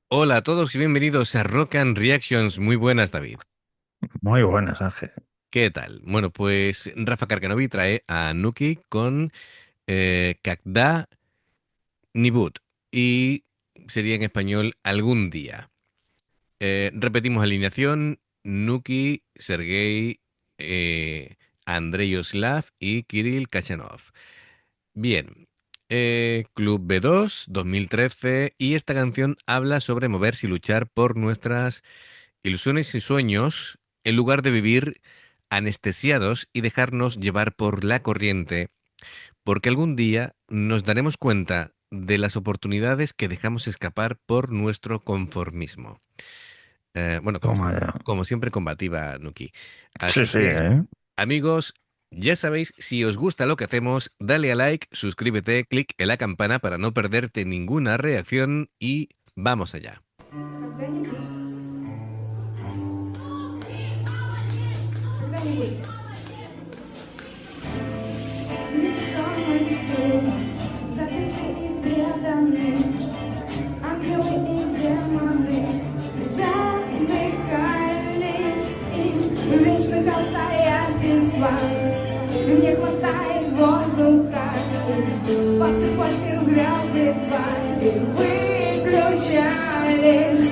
Hola a todos y bienvenidos a Rock and Reactions. Muy buenas, David. Muy buenas, Ángel. ¿Qué tal? Bueno, pues Rafa Carcanovi trae a Nuki con Cagda Nibut y sería en español algún día. Repetimos alineación: Nuki, Sergei, Andrei Oslav y Kirill Kachanov. Bien. Club B2, 2013, y esta canción habla sobre moverse y luchar por nuestras ilusiones y sueños en lugar de vivir anestesiados y dejarnos llevar por la corriente, porque algún día nos daremos cuenta de las oportunidades que dejamos escapar por nuestro conformismo. Bueno, Toma ya. como siempre combativa, Nuki. Sí, Así sí, que, ¿eh? amigos, ya sabéis, si os gusta lo que hacemos, dale a like, suscríbete, clic en la campana para no perderte ninguna reacción y vamos allá. Когда-нибудь, когда-нибудь. Бессонностью забиты и преданы, ангелы и демоны замыкались им в вечных обстоятельствах. Не хватает воздуха, по цепочке звезды твои выключались.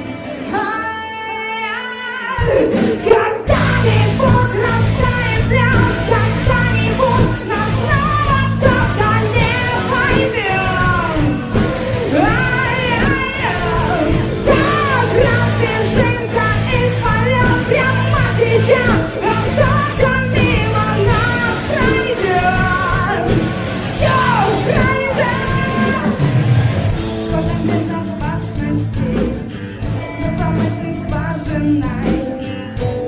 Когда-нибудь растает лед, когда-нибудь нас снова кто-то не поймет. Так разбежимся и полет прямо сейчас, кто-то мимо нас пройдет. Все пройдет. Сколько безопасности за замочной скважиной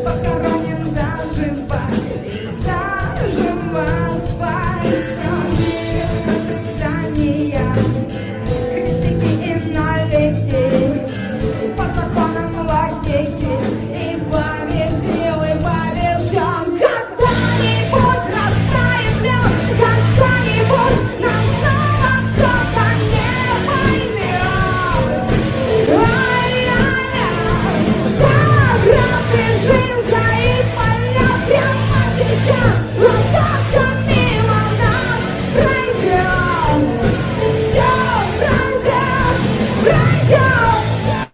похоронен заживо и заживо спасен мир расписания, крестики и налети по законам логики и победил и побежден. Когда-нибудь растает лед, когда-нибудь нас снова кто-то не поймет. Так разбежимся и полет прямо сейчас, кто-то мимо нас пройдет. Все пройдет, пройдет.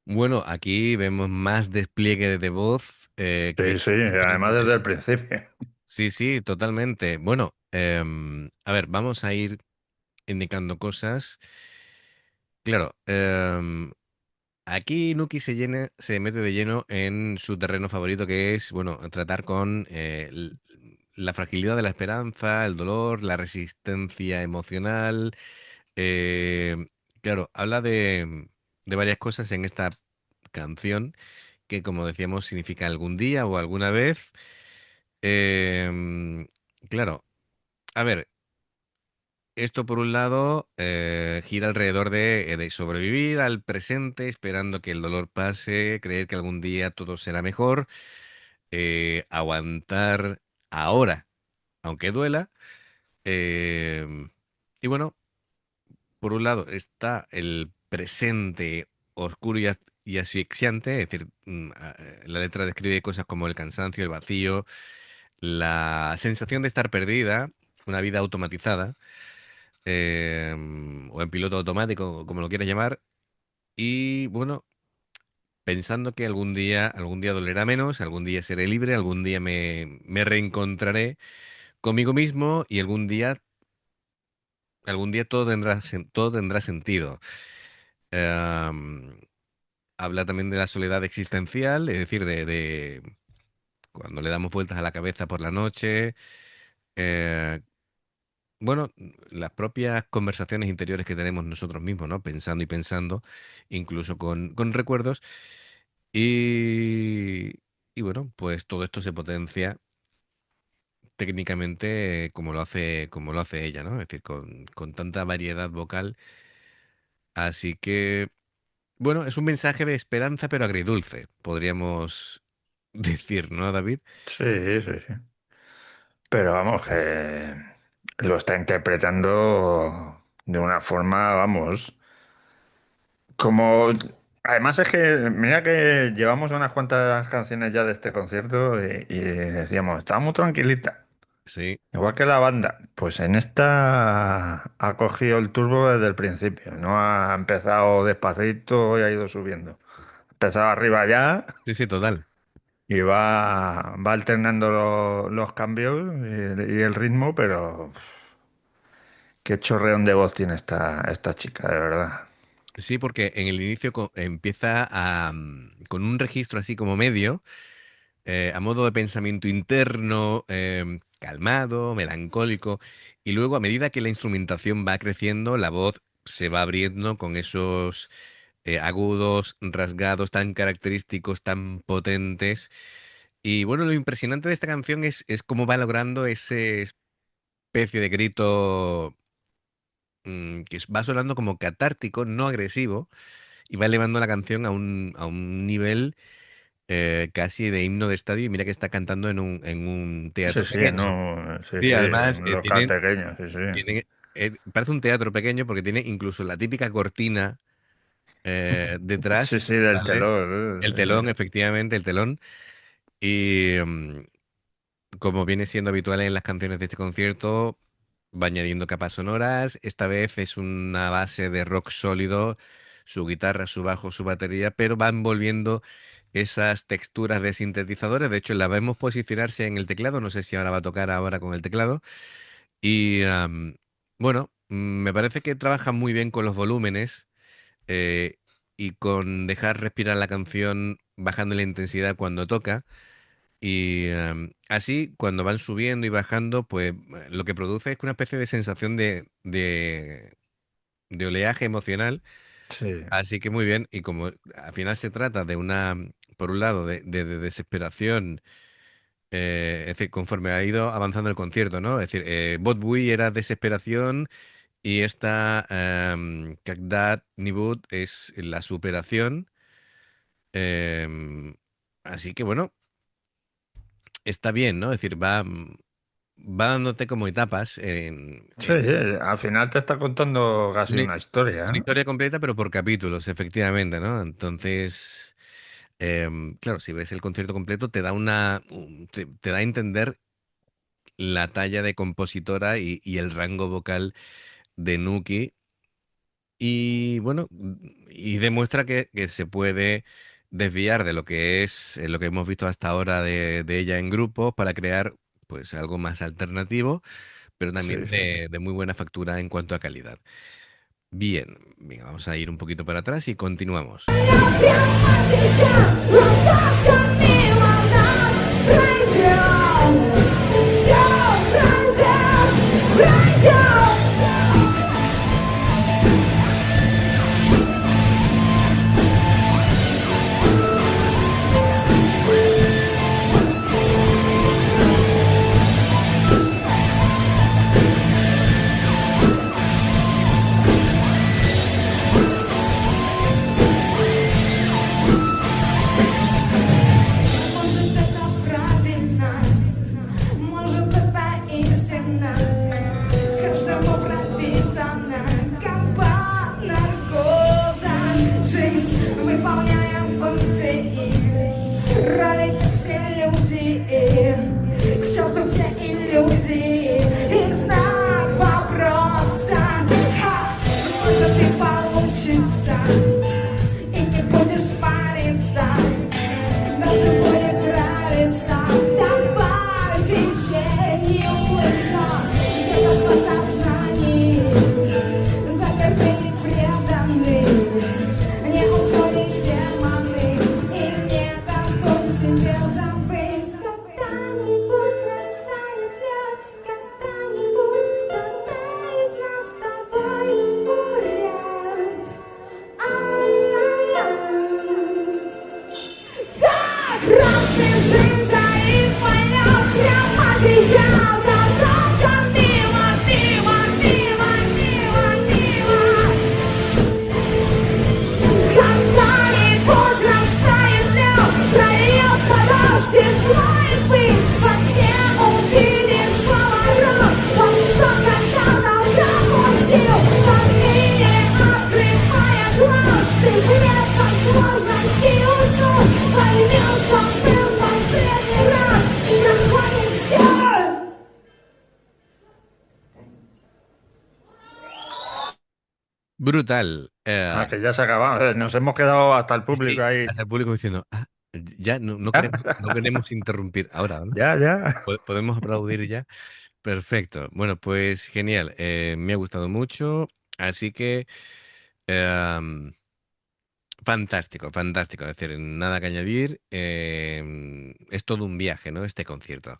Bueno, aquí vemos más despliegue de voz Sí, sí, que además anteriormente. desde el principio. Sí, sí, totalmente. Bueno, a ver, vamos a ir indicando cosas. Claro, aquí Nuki se mete de lleno en su terreno favorito, que es, bueno, tratar con la fragilidad de la esperanza, el dolor, la resistencia emocional. eh, claro, habla de varias cosas en esta canción que, como decíamos, significa algún día o alguna vez. Em, claro, a ver, esto por un lado gira alrededor de sobrevivir al presente, esperando que el dolor pase, creer que algún día todo será mejor, aguantar ahora, aunque duela. em, y bueno, por un lado está el presente oscuro y asfixiante, es decir, la letra describe cosas como el cansancio, el vacío, la sensación de estar perdida, una vida automatizada, o en piloto automático, como lo quieras llamar, y bueno, pensando que algún día dolerá menos, algún día seré libre, algún día me reencontraré conmigo mismo y algún día todo tendrá sentido. Em, Habla también de la soledad existencial, es decir, de cuando le damos vueltas a la cabeza por la noche. eh, Bueno, las propias conversaciones interiores que tenemos nosotros mismos, ¿no? Pensando y pensando, incluso con recuerdos. Y, y bueno, pues todo esto se potencia técnicamente como lo hace ella, ¿no? Es decir, con tanta variedad vocal. Así que, bueno, es un mensaje de esperanza, pero agridulce, podríamos decir, ¿no, David? Sí, sí, sí. Pero vamos, que lo está interpretando de una forma, vamos, Como, además es que, mira que llevamos unas cuantas canciones ya de este concierto y decíamos, estaba muy tranquilita, Sí, igual que la banda. Pues en esta ha cogido el turbo desde el principio, no ha empezado despacito y ha ido subiendo. Ha empezado arriba ya sí, sí, total. y va alternando los cambios y el ritmo, pero qué chorreón de voz tiene esta chica, de verdad. Sí, porque en el inicio empieza con un registro así como medio, a modo de pensamiento interno, calmado, melancólico, y luego a medida que la instrumentación va creciendo, la voz se va abriendo con esos agudos, rasgados tan característicos, tan potentes. Y bueno, lo impresionante de esta canción es cómo va logrando ese especie de grito que va sonando como catártico, no agresivo, y va elevando la canción a un nivel casi de himno de estadio. Y mira que está cantando en un Sí, teatro sí, pequeño. no, sí, Sí, sí, además un local pequeño, sí, sí. parece un teatro pequeño porque tiene incluso la típica cortina Sí, detrás, sí, del ¿vale? telón, El sí, sí. telón, efectivamente, el telón. Y como viene siendo habitual en las canciones de este concierto, va añadiendo capas sonoras. Esta vez es una base de rock sólido, su guitarra, su bajo, su batería, pero va envolviendo esas texturas de sintetizadores. De hecho, la vemos posicionarse en el teclado. No sé si ahora va a tocar ahora con el teclado. Y bueno, me parece que trabaja muy bien con los volúmenes eh, y con dejar respirar la canción bajando la intensidad cuando toca. Y así, cuando van subiendo y bajando, pues lo que produce es una especie de sensación de oleaje emocional. Sí, Así que muy bien. Y como al final se trata de una, por un lado, de desesperación, es decir, conforme ha ido avanzando el concierto, ¿no? Es decir, Bot Bui era desesperación y esta Cagdat Nibud es la superación. em, Así que bueno, está bien, ¿no? Es decir, va dándote como etapas sí, al final te está contando casi una, una historia, una ¿eh? historia completa, pero por capítulos, efectivamente, ¿no? Entonces, claro, si ves el concierto completo, te da a entender la talla de compositora y el rango vocal de Nuki. Y bueno, y demuestra que se puede desviar de lo que es lo que hemos visto hasta ahora de ella en grupos para crear pues algo más alternativo, pero Sí, también sí. de muy buena factura en cuanto a calidad. Bien, venga, vamos a ir un poquito para atrás y continuamos. Прямо сейчас раздастся мимо нас. Пройдем, все пройдем, пройдем. Может, это правильно, может, это истина. Каждому прописано, как по наркозам. Жизнь выполняем функции, роли, как все люди. К черту все иллюзии, их знак вопроса. Ха, может и получится, и не будешь париться. Даже будет нравиться, так по течению лицо. Где-то в подсознании заперты преданы, не усвоить демоны, и не дадут тебе забыть. Brutal. Ah, que ya se acababa. Nos hemos quedado hasta el público Sí, ahí. hasta el público diciendo, ya no queremos interrumpir ahora, ¿no? Ya, ya. ¿Podemos aplaudir ya? Perfecto. Bueno, pues genial. Me ha gustado mucho. Así que em, fantástico, fantástico. Es decir, nada que añadir. Es todo un viaje, ¿no? Este concierto.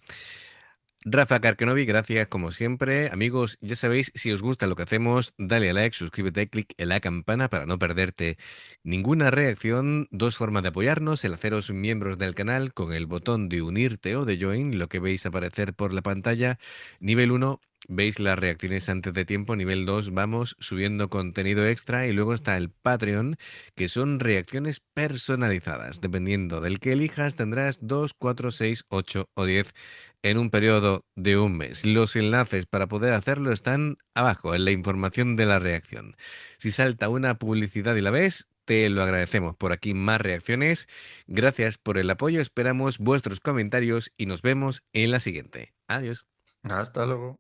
Rafa Karkenovic, gracias como siempre. Amigos, ya sabéis, si os gusta lo que hacemos, dale a like, suscríbete, clic en la campana para no perderte ninguna reacción. Dos formas de apoyarnos: el haceros miembros del canal con el botón de unirte o de join, lo que veis aparecer por la pantalla. Nivel uno, veis las reacciones antes de tiempo. Nivel 2, vamos subiendo contenido extra. Y luego está el Patreon, que son reacciones personalizadas. Dependiendo del que elijas, tendrás 2, 4, 6, 8 o 10 en un periodo de un mes. Los enlaces para poder hacerlo están abajo en la información de la reacción. Si salta una publicidad y la ves, te lo agradecemos. Por aquí más reacciones. Gracias por el apoyo. Esperamos vuestros comentarios y nos vemos en la siguiente. Adiós. Hasta luego.